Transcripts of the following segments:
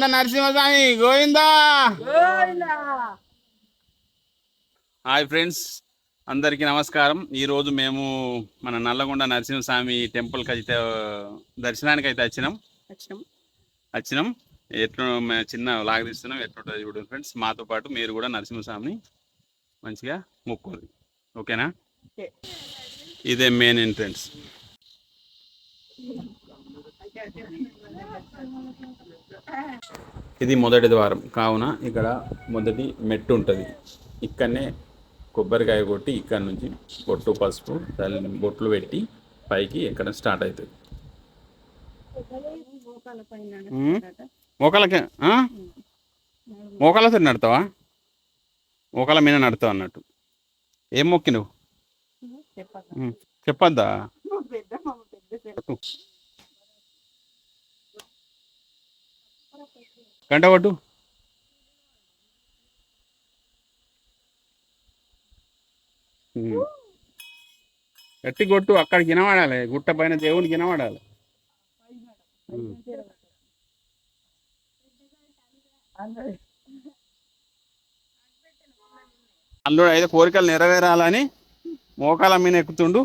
Nalgonda Narasimhaswamy Govinda. Hi friends, అందరికీ నమస్కారం. ఈరోజు మేము మన నల్లగొండ నరసింహస్వామి టెంపుల్కి అయితే దర్శనానికి అయితే వచ్చినాం. ఎట్లా చిన్న లాగ్ తీస్తున్నాం, ఎట్లుంటుంది చూడండి ఫ్రెండ్స్. మాతో పాటు మీరు కూడా నరసింహస్వామిని మంచిగా మొక్కోరు, ఓకేనా? ఇదే మెయిన్ ఎంట్రన్స్. ఇది మొదటి ద్వారం కావున ఇక్కడ మొదటి మెట్టు ఉంటుంది. ఇక్కడనే కొబ్బరికాయ కొట్టి ఇక్కడ నుంచి బొట్టు పసుపు బొట్లు పెట్టి పైకి ఎక్కడ స్టార్ట్ అవుతుంది. మోకాలతో నడతావా? మోకాల మీద నడతావు అన్నట్టు. ఏం మొక్కి నువ్వు చెప్పద్దా? గంట కొట్టు. గట్టి కొట్టు, అక్కడికి వినవాడాలి. గుట్ట పైన దేవునికి వినవాడాలి. అందులో అయితే కోరికలు నెరవేరాలని మోకాల మీద ఎక్కుతుండు.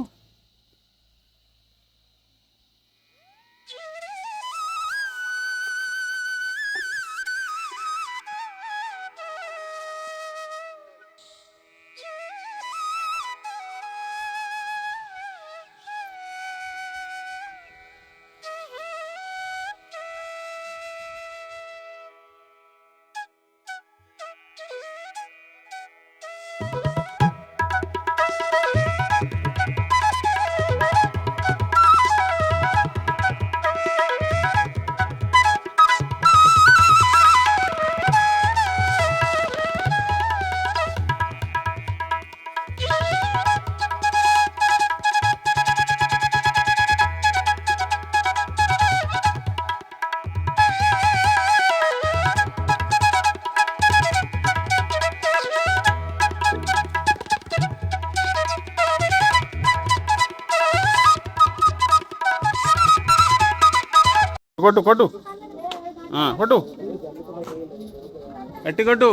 కొట్టు కొట్టు కొట్టు, గట్టి కొట్టు.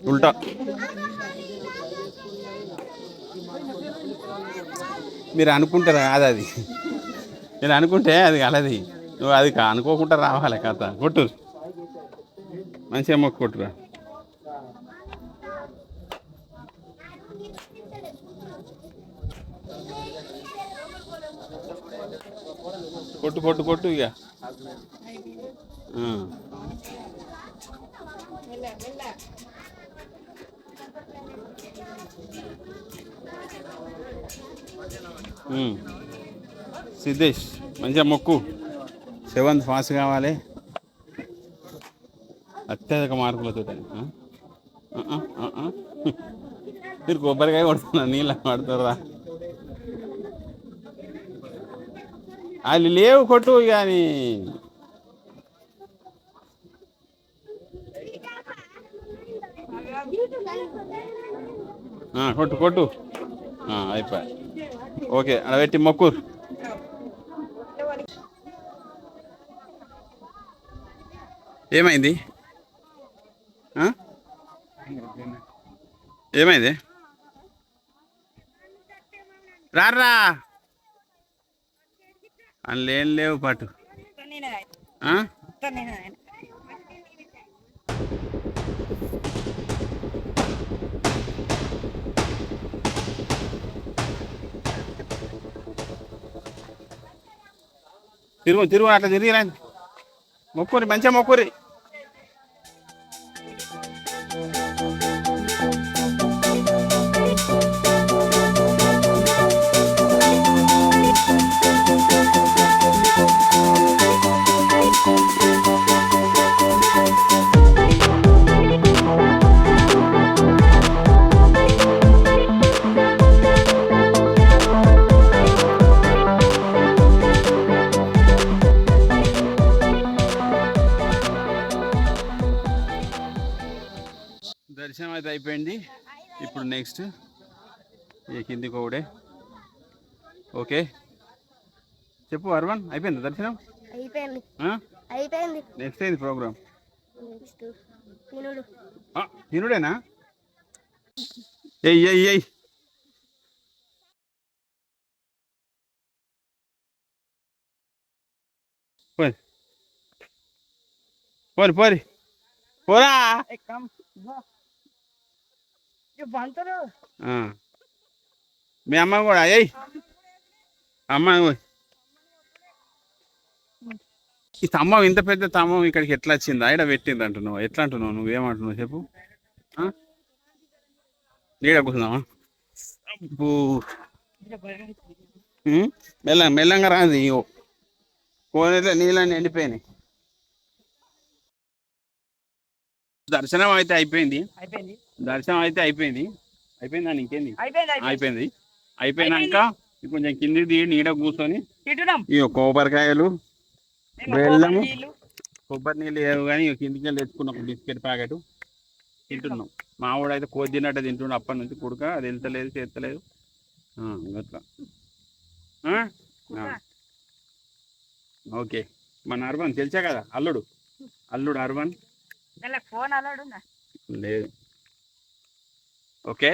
ఉల్టా మీరు అనుకుంటారా? కాదు అది, నేను అనుకుంటే అది కలది. నువ్వు అది అనుకోకుండా రావాలి కథ. కొట్టు, మంచిగా మొక్కు కొట్టురా. కొట్టు కొట్టు కొట్టు ఇక. సిద్ధేష్ మంచిగా మొక్కు. 7th పాస్ కావాలి అత్యధిక మార్కులతో. మీరు కొబ్బరికాయ కొడుతున్నా, నీళ్ళ పడుతుర్రా? వాళ్ళు లేవు, కొట్టు కానీ. కొట్టు కొట్టు, అయిపోయి. ఓకే, అలా పెట్టి మొక్కు. ఏమైంది? ఏమైంది? రారా, అందులో ఏం లేవు పాటు. తిరుగు అట్లా తిరిగిరా, మొక్కురి, మంచిగా మొక్కురి. ఇప్పుడు నెక్స్ట్ ఈ కింది కోడే. ఓకే చెప్పు అర్వన్, అయిపోయింది దర్శనం? అయిపోయింది. నెక్స్ట్ ఏంది ప్రోగ్రామ్? తినుడు. తినుడేనా? ఎయ్ ఎయ్ ఎయ్ పోరి పోరి పోరి పోరా. మీ అమ్మ కూడా అయ్యి అమ్మ. ఈ స్తంభం, ఇంత పెద్ద స్తంభం ఇక్కడికి ఎట్లా వచ్చింది? ఆయన పెట్టింది అంటున్నావు, ఎట్లా అంటున్నావు? నువ్వేమంటున్నావు చెప్పు. నీడ కూర్చుందామా? మెల్లంగా రాదు. కోనేట్లో నీళ్ళని ఎండిపోయినాయి. దర్శనం అయితే అయిపోయింది. దర్శనం అయితే అయిపోయింది. అయిపోయిందా? ఇంకేంది? అయిపోయింది. అయిపోయినాక కొంచెం కింది దిగి నీడ కూర్చొని ఇక కొబ్బరికాయలు, బెల్లము, కొబ్బరి నీళ్ళు లేవు కానీ కిందికి వెళ్ళి తెచ్చుకున్న ఒక బిస్కెట్ ప్యాకెట్ తింటున్నాం. మా వాడు అయితే కోతి తిన్నట్టు తింటున్నాడు అప్పటి నుంచి. కుడుక అది వెళ్తలేదు, చేస్తలేదు అట్లా. ఓకే, మన అర్బన్ తెలిసా కదా, అల్లుడు అర్బన్ లేదు. ఓకే